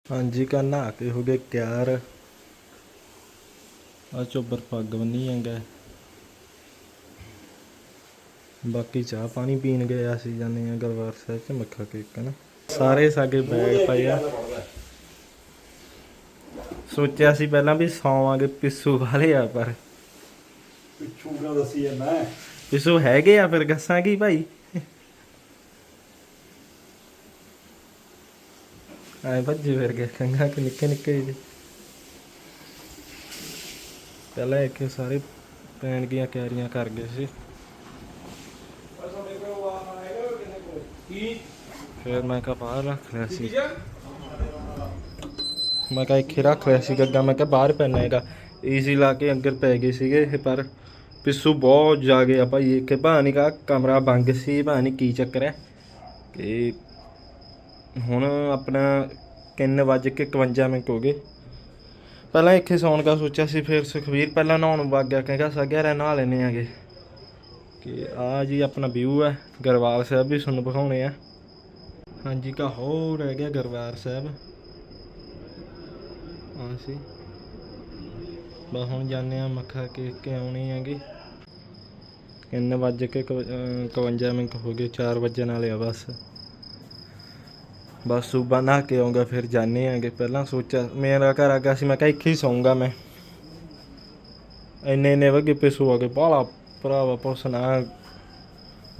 हाँ जी का नहा के हो गए तैयार। आ चोबर पग बनी है। बाकी चाह पानी पीन गए असी जाने दरबार साहब च मत्था टेकन। सारे सागे बैग पाए आ। सोचा सी पहला भी सौवांगे पिस्सू वाले आ पर पिस्सू हैगे आ फिर गस्सा की भाई आए भज्जे फिर गए कंघा के निक्के निक्के जे पहले एक सारे पैन दी क्यारियां कर गए सी। फिर मैं कहा बाहर रख लिया सी। मैं कहा इत्थे रख लिया सी गग्गा। मैं कहा बाहर पैना हैगा ईजी ला के अंदर पै गए सीगे पर पिस्सू बहुत जा गए भाई। एक पता नहीं का कमरा बंद सी पता नहीं की चक्कर है कि हुण अपना 3:51 हो गए। पहला इत्थे सौन का सोचा सी फिर सुखवीर पहला नहाउण वग गया कहगा साग्या नहा लेने आगे कि आ जी अपना व्यू है। दरबार साहब भी सुन विखाने आ। हाँ जी का हो रह गया दरबार साहब। हाँ सी बस हुण जाने मत्था टेक के आउणे हैगे। 3:51 हो गए 4 बजन वाले आ बस। बस सूबा नहा के आऊँगा फिर जाने हैगे। पहला सोचा मेरा घर आ गया सी मैं कहा इत्थे ही सौंगा मैं। इन्ने वगे पिस्सू आ गए बाला भरावा पुछना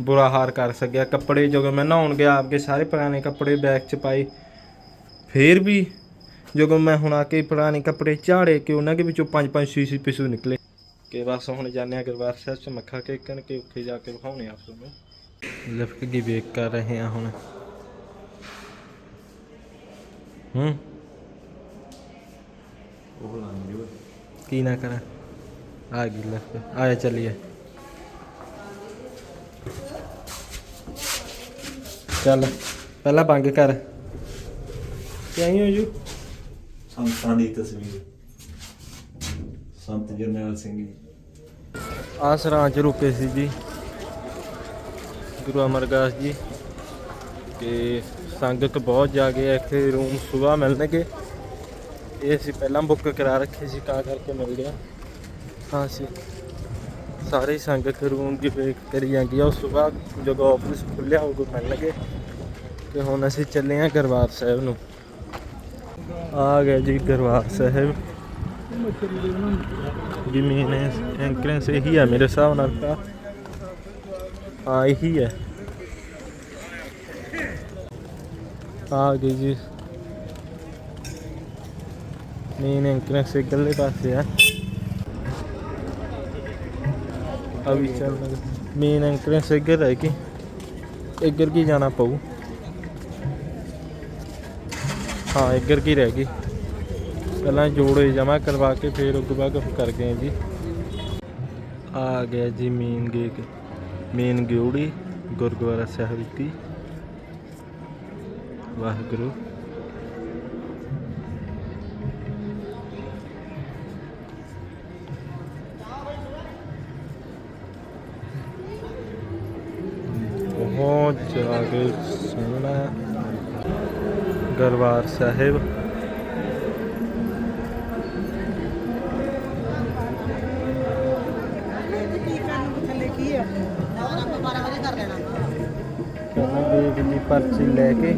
बुरा हार कर सकिया। कपड़े जो मैं नहाउण गया आपके सारे पुराने कपड़े बैग च पाए फिर भी जो मैं हुण आके पुराने कपड़े झाड़े कि उन्होंने के 5-5 6 पिस्सू निकले कि बस हुण जाने दरबार साहब च मत्था टेकन के उत्थे जाके विखाने आप तुहानूं। लिफ्ट की वेट कर रहे हैं हुण। की ना करा आ गई लिफ्ट आया चलिए चल पहला बंद कर क्या हो जू संतां दी तस्वीर संत जरनैल सिंह जी आ सरां च रुके सी जी गुरु अमरदास जी के संगत बहुत जा गए इतने रूम सुबह मिलने ये असी पहला बुक करा रखे सी तां करके मिल गया। हाँ सी सारे संगत रूम की वेट करी जाती है सुबह जो ऑफिस खुलिया होगा मिलने तो हुण असी चले हैं दरबार साहब नूं। आ गया जी दरबार साहब जी मेन एंट्रेंस यही है मेरे हिसाब नाल तां। हाँ यही है आ गई जी मेन एंट्रेंस इधरले पासे है। अभी चल मेन एंट्रेंस इधर है कि इधर की जाना पऊ। हाँ इधर की रह गई पहला जोड़े जमा करवा के फिर उसके बाद कर गए जी। आ गया जी मेन गेट मेन ग्योड़ी गुरुद्वारा साहिब की। वाहिगुरू बहुत जाके सोहना दरबार साहिब। देख जी पर्ची लैके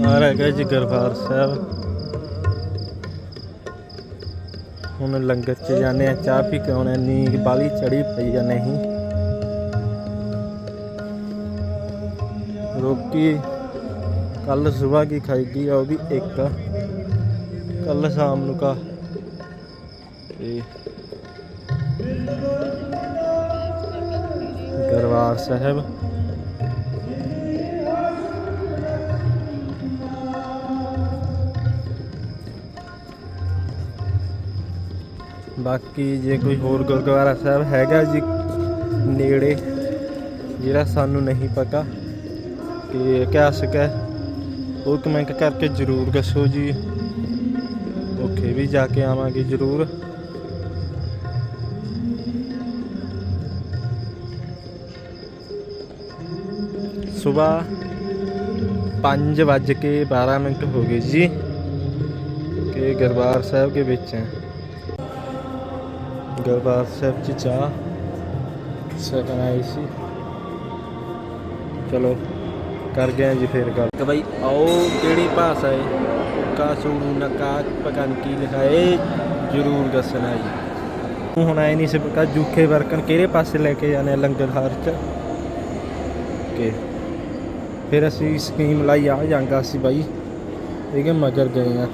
आ रहा है जी दरबार साहब। हुण लंगर च जाने चाह पी के आने नींद बाली चढ़ी पई या नहीं रोटी कल सुबह की खाएगी वो भी एक कल शाम का दरबार साहब। ਬਾਕੀ ਜੇ ਕੋਈ ਹੋਰ ਗੁਰਦੁਆਰਾ ਸਾਹਿਬ ਹੈਗਾ ਜੀ ਨੇੜੇ ਜਿਹੜਾ ਸਾਨੂੰ ਨਹੀਂ ਪਤਾ ਕਿ ਇਤਿਹਾਸਕ ਹੈ, ਉਹ ਕਮੈਂਟ ਕਰਕੇ ਜ਼ਰੂਰ ਦੱਸੋ ਜੀ। ਉੱਥੇ ਵੀ ਜਾ ਕੇ ਆਵਾਂਗੇ ਜ਼ਰੂਰ। ਸੁਬਾਹ 5:12 ਹੋ ਗਏ ਜੀ ਕਿ ਦਰਬਾਰ ਸਾਹਿਬ ਦੇ ਵਿੱਚ ਹੈ। ਦਰਬਾਰ ਸਾਹਿਬ 'ਚ ਚਾਹ ਸਕਣ ਆਈ ਸੀ। ਚਲੋ ਕਰ ਗਏ ਜੀ ਫਿਰ ਗੱਲ ਕਿ ਬਈ ਆਓ ਕਿਹੜੀ ਭਾਸ਼ਾ ਹੈ ਕਾ ਸੂਰੂ ਨਕਾ ਪਤਾ ਨਹੀਂ ਕੀ ਲਿਖਾ ਇਹ ਜ਼ਰੂਰ ਦੱਸਣਾ ਜੀ। ਹੁਣ ਆਏ ਨਹੀਂ ਸੀ ਪਤਾ ਜੂਖੇ ਵਰਕਣ ਕਿਹੜੇ ਪਾਸੇ ਲੈ ਕੇ ਜਾਣੇ ਲੰਗਰ ਹਾਰ 'ਚ ਕਿ ਫਿਰ ਅਸੀਂ ਸਕੀਮ ਲਾਈ ਆ ਜਾਂਗਾ ਸੀ ਬਾਈ ਇਹਦੇ ਮਗਰ ਗਏ ਆ।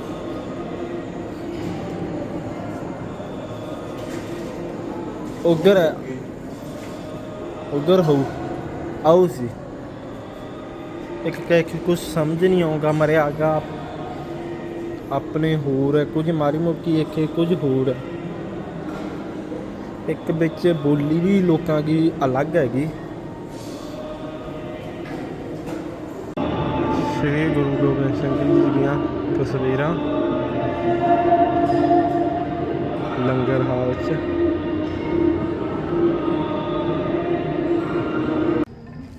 ਉਧਰ ਹੋ ਆਓ ਸੀ ਇੱਕ ਕਹਿ ਕੇ ਕੁਛ ਸਮਝ ਨਹੀਂ ਆਉਂਗਾ ਮਰਿਆ ਗਾ ਆਪਣੇ ਹੋਰ ਹੈ ਕੁਝ ਮਾਰੀ ਮੁੱਕੀ ਇੱਥੇ ਕੁਝ ਹੋਰ ਹੈ। ਇੱਕ ਵਿੱਚ ਬੋਲੀ ਵੀ ਲੋਕਾਂ ਦੀ ਅਲੱਗ ਹੈਗੀ। ਸ੍ਰੀ ਗੁਰੂ ਗੋਬਿੰਦ ਸਿੰਘ ਜੀ ਦੀਆਂ ਤਸਵੀਰਾਂ ਲੰਗਰ ਹਾਲ 'ਚ।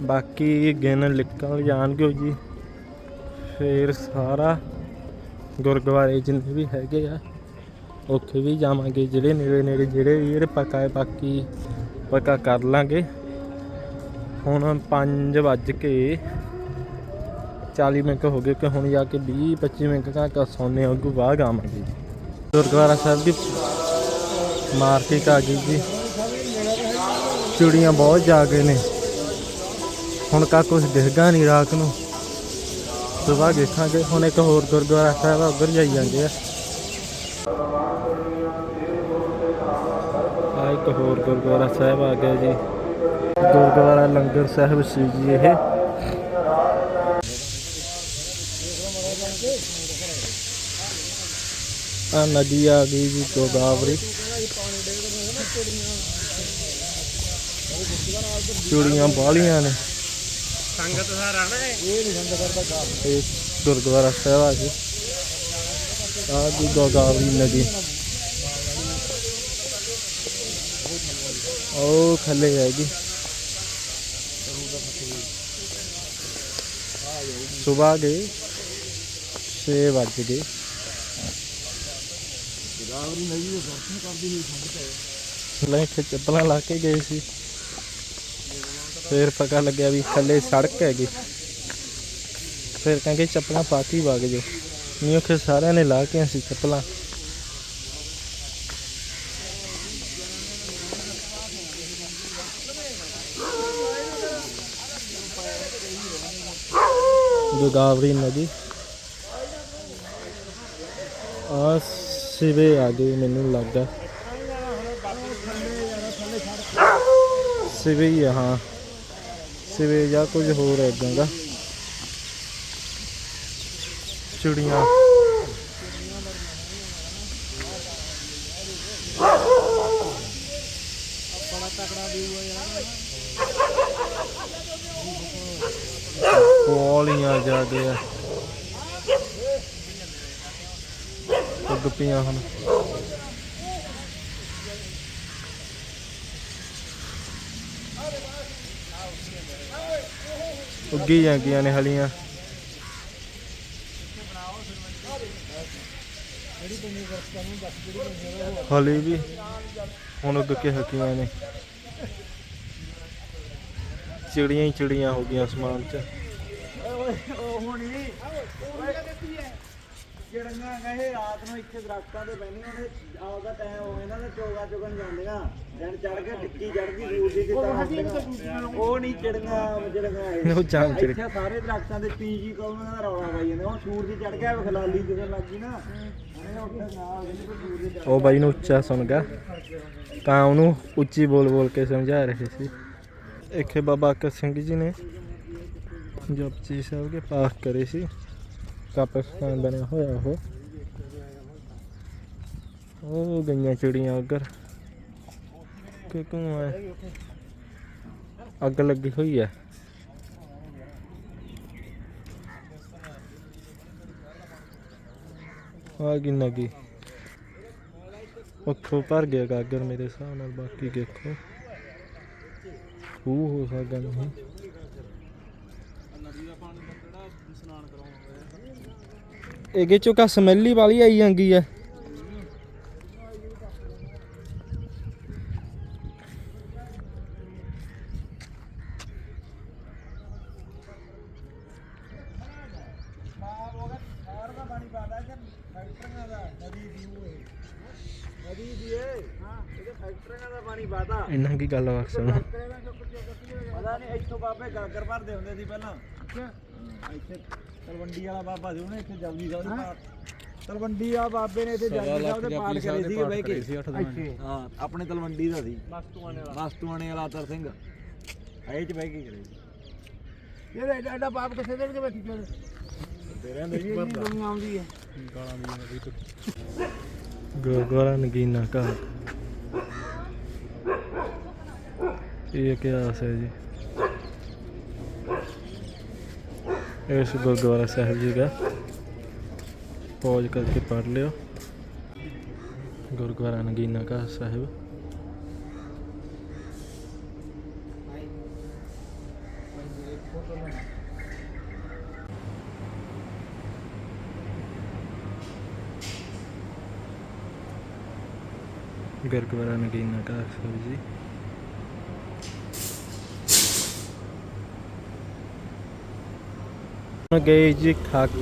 ਬਾਕੀ ਦਿਨ ਨਿਕਲ ਜਾਣਗੇ ਜੀ ਫਿਰ ਸਾਰਾ ਗੁਰਦੁਆਰੇ ਜਿੰਨੇ ਵੀ ਹੈਗੇ ਆ ਉੱਥੇ ਵੀ ਜਾਵਾਂਗੇ ਜਿਹੜੇ ਨੇੜੇ ਜਿਹੜੇ ਵੀਰ ਪੱਕਾ ਹੈ ਬਾਕੀ ਪੱਕਾ ਕਰ ਲਾਂਗੇ। ਹੁਣ 5:40 ਹੋ ਗਏ ਕਿ ਹੁਣ ਜਾ ਕੇ 20-25 ਮਿੰਟ ਤੱਕ ਸੌਂਦੇ ਅੱਗੋਂ ਬਾਅਦ ਆਵਾਂਗੇ ਜੀ। ਗੁਰਦੁਆਰਾ ਸਾਹਿਬ ਦੀ ਮਾਰਕੀਟ ਆ ਗਈ ਜੀ। ਚਿੜੀਆਂ ਬਹੁਤ ਜਾ ਗਏ ਨੇ ਹੁਣ ਕਾ ਕੁਛ ਦਿਖਦਾ ਨਹੀਂ ਰਾਤ ਨੂੰ। ਸੁਬਾਹ ਦੇਖਾਂਗੇ। ਹੁਣ ਇੱਕ ਹੋਰ ਗੁਰਦੁਆਰਾ ਸਾਹਿਬ ਆ ਉੱਧਰ ਜਾਈ ਜਾਂਦੇ ਆ। ਇੱਕ ਹੋਰ ਗੁਰਦੁਆਰਾ ਸਾਹਿਬ ਆ ਗਿਆ ਜੀ। ਗੁਰਦੁਆਰਾ ਲੰਗਰ ਸਾਹਿਬ ਸੀ ਜੀ ਇਹ। ਆ ਨਦੀ ਆ ਗਈ ਜੀ ਗੋਦਾਵਰੀ। ਚਿੜੀਆਂ ਬਾਹਲੀਆਂ ਨੇ ਸੰਗਤ ਸਾਰਾ ਨਾ ਇਹ ਗੁਰਦੁਆਰਾ ਸਾਹਿਬ ਆ ਜੀ। ਆ ਜੀ ਗੋਦਾਵਰੀ ਨਦੀ ਉਹ ਥੱਲੇ ਹੈਗੀ। ਸੁਬਾਹ ਦੇ 6 ਵੱਜ ਗਏ। ਇੱਥੇ ਚੱਪਲਾਂ ਲਾ ਕੇ ਗਏ ਸੀ ਫਿਰ ਪਤਾ ਲੱਗਿਆ ਵੀ ਥੱਲੇ ਸੜਕ ਹੈਗੀ। ਫਿਰ ਕਹਿੰਦੇ ਚੱਪਲਾਂ ਪਾ ਕੇ ਵਗ ਜਾਓ ਨਹੀਂ ਉੱਥੇ ਸਾਰਿਆਂ ਨੇ ਲਾ ਕੇ ਅਸੀਂ ਚੱਪਲਾਂ। ਗੋਦਾਵਰੀ ਨਦੀ ਆ ਸਿਵੇ ਆ ਗਈ ਮੈਨੂੰ ਲੱਗਦਾ ਸਿਵੇ ਹੀ ਆ। ਹਾਂ ਸਿਵੇ ਜਾਂ ਕੁਝ ਹੋਰ ਹੈ ਇੱਦਾਂ ਦਾ। ਚਿੜੀਆਂ ਕੋਲੀਆਂ ਜਾ ਗਿਆ ਉੱਗ ਪਈਆਂ ਹਨ। ਉੱਗੀ ਜਾਂਦੀਆਂ ਨੇ ਹਲੀਆਂ। ਹਲੇ ਵੀ ਹੁਣ ਉੱਗ ਕੇ ਹਕੀਆਂ ਨੇ। ਚਿੜੀਆਂ ਹੀ ਚਿੜੀਆਂ ਹੋ ਗਈਆਂ ਅਸਮਾਨ 'ਚ। ਚਿੜੀਆਂ ਕਹੇ ਰਾਤ ਨੂੰ ਇੱਥੇ ਦਰਖਤਾਂ ਤੇ ਬੈਠੀਆਂ ਨੇ ਆਪਦਾ ਟਾਈਮ ਹੋ ਇਹਨਾਂ ਦੇ ਚੋਗਾ ਚੁਗਣ ਜਾਂਦੀਆਂ ਦਿਨ ਚੜ ਕੇ ਟਿੱਕੀ ਚੜਦੀ ਸੂਰਜ ਦੀ ਕਿਤਾ ਉਹ ਨਹੀਂ ਚਿੜੀਆਂ ਉਹ ਜਾਨ ਚਿੜ ਇੱਥੇ ਸਾਰੇ ਦਰਖਤਾਂ ਦੇ ਪੀਜੀ ਕੌਣ ਦਾ ਰੌਲਾ ਪਾਈ ਜਾਂਦੇ। ਹੁਣ ਸੂਰਜ ਚੜ ਗਿਆ ਖਲਾਲੀ ਜਦੋਂ ਲੱਗ ਗਈ ਨਾ ਉਹ ਬਾਈ ਨੂੰ ਉੱਚਾ ਸੁਣ ਗਿਆ ਤਾਂ ਉਹਨੂੰ ਉੱਚੀ ਬੋਲ ਕੇ ਸਮਝਾ ਰਹੇ ਸੀ। ਇੱਥੇ ਬਾਬਾ ਅਕਰ ਸਿੰਘ ਜੀ ਨੇ ਜਪਜੀ ਸਾਹਿਬ ਦੇ ਪਾਠ ਕਰੇ ਸੀ। ਕਬਰਸਤਾਨ ਬਣਿਆ ਹੋਇਆ ਉਹ ਉਹ ਗਈਆਂ ਚਿੜੀਆਂ ਉਧਰ ਕਿ ਧੂੰਆਂ ਅੱਗ ਲੱਗੀ ਹੋਈ ਹੈ। ਆ ਕਿੰਨਾ ਕੀ ਉੱਥੋਂ ਭਰ ਗਿਆ ਗਾਗਰ ਮੇਰੇ ਹਿਸਾਬ ਨਾਲ। ਬਾਕੀ ਦੇਖੋ ਖੂਹ ਹੋ ਸਕਦਾ ਨਹੀਂ। ਇਹਦੇ ਚੋਂ ਕਾ ਸਮੈਲੀ ਵਾਲੀ ਆਈ ਜਾਂਦੀ ਹੈ। ਇਹਨਾਂ ਕੀ ਗੱਲ ਬਾਤ ਸੁਣ। ਪਤਾ ਨਹੀਂ ਇੱਥੋਂ ਬਾਬੇ ਗਾਗਰ ਭਰਦੇ ਹੁੰਦੇ ਸੀ ਪਹਿਲਾਂ। ਇੱਥੇ ਤਲਵੰਡੀ ਵਾਲਾ ਬਾਬਾ ਸੀ, ਉਹਨੇ ਇੱਥੇ ਜਪਜੀ ਸਾਹਿਬ ਦੇ ਪਾਠ, ਤਲਵੰਡੀ ਵਾਲਾ ਬਾਬੇ ਨੇ ਇੱਥੇ ਜਪਜੀ ਸਾਹਿਬ ਦੇ ਪਾਠ ਕਰੇ ਸੀ ਬਹਿ ਕੇ। ਹਾਂ ਆਪਣੇ ਤਲਵੰਡੀ ਦਾ ਸੀ, ਮਸਤੂਆਣੇ ਵਾਲਾ ਅਤਰ ਸਿੰਘ ਇਹ ਚ ਬਹਿ ਕੇ ਕਰੇ ਸੀ। ਇਹ ਐਡਾ ਬਾਪ ਕਿਸੇ ਦੇ ਬੈਠੀ ਚੜ ਤੇਰੇ ਅੰਦਰ ਹੀ ਦੁਨੀਆ ਆਉਂਦੀ ਹੈ। ਗਾਲਾਂ ਦੀ ਗੁਰਦੁਆਰਾ ਨਗੀਨਾ ਘਾਟ। ਇਹ ਇਤਿਹਾਸ ਹੈ ਜੀ ਇਸ ਗੁਰਦੁਆਰਾ ਸਾਹਿਬ ਜੀ ਦਾ। ਪੌਜ ਕਰਕੇ ਪੜ੍ਹ ਲਿਓ। ਗੁਰਦੁਆਰਾ ਨਗੀਨਾ ਘਾਟ ਸਾਹਿਬ। ਗੁਰਦੁਆਰਾ ਨਗੀਨਾ ਘਾਟ ਸਾਹਿਬ ਜੀ। गए जी थक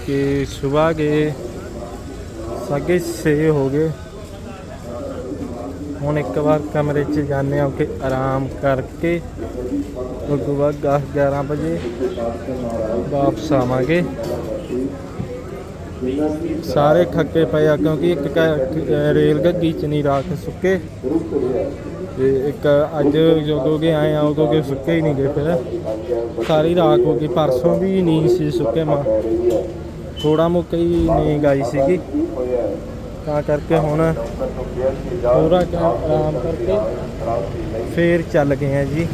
के सुबह गए 6:30 हो गए। ਹੁਣ ਇੱਕ ਵਾਰ ਕਮਰੇ 'ਚ ਜਾਂਦੇ ਹਾਂ ਕਿ ਆਰਾਮ ਕਰਕੇ ਉਸ ਤੋਂ ਬਾਅਦ 10-11 ਵਜੇ ਵਾਪਸ ਆਵਾਂਗੇ। ਸਾਰੇ ਥੱਕੇ ਪਏ ਆ ਕਿਉਂਕਿ ਇੱਕ ਰੇਲ ਗੱਡੀ 'ਚ ਨਹੀਂ ਰਾਤ ਸੁੱਕੇ ਤੇ ਇੱਕ ਅੱਜ ਜਦੋਂ ਕਿ ਆਏ ਆ ਉਦੋਂ ਕਿ ਸੁੱਕੇ ਹੀ ਨਹੀਂ ਗਏ। ਫਿਰ ਸਾਰੀ ਰਾਤ ਹੋ ਗਈ। ਪਰਸੋਂ ਵੀ ਨੀਂਦ ਸੀ ਸੁੱਕੇ ਮਾਂ ਥੋੜਾ ਮੁੱਕ ਹੀ ਨੀਂਦ ਆਈ ਸੀਗੀ, ਤਾਂ ਕਰਕੇ ਹੁਣ ਥੋੜਾ ਆਰਾਮ ਕਰਕੇ ਫੇਰ ਚੱਲ ਗਏ ਆ ਜੀ।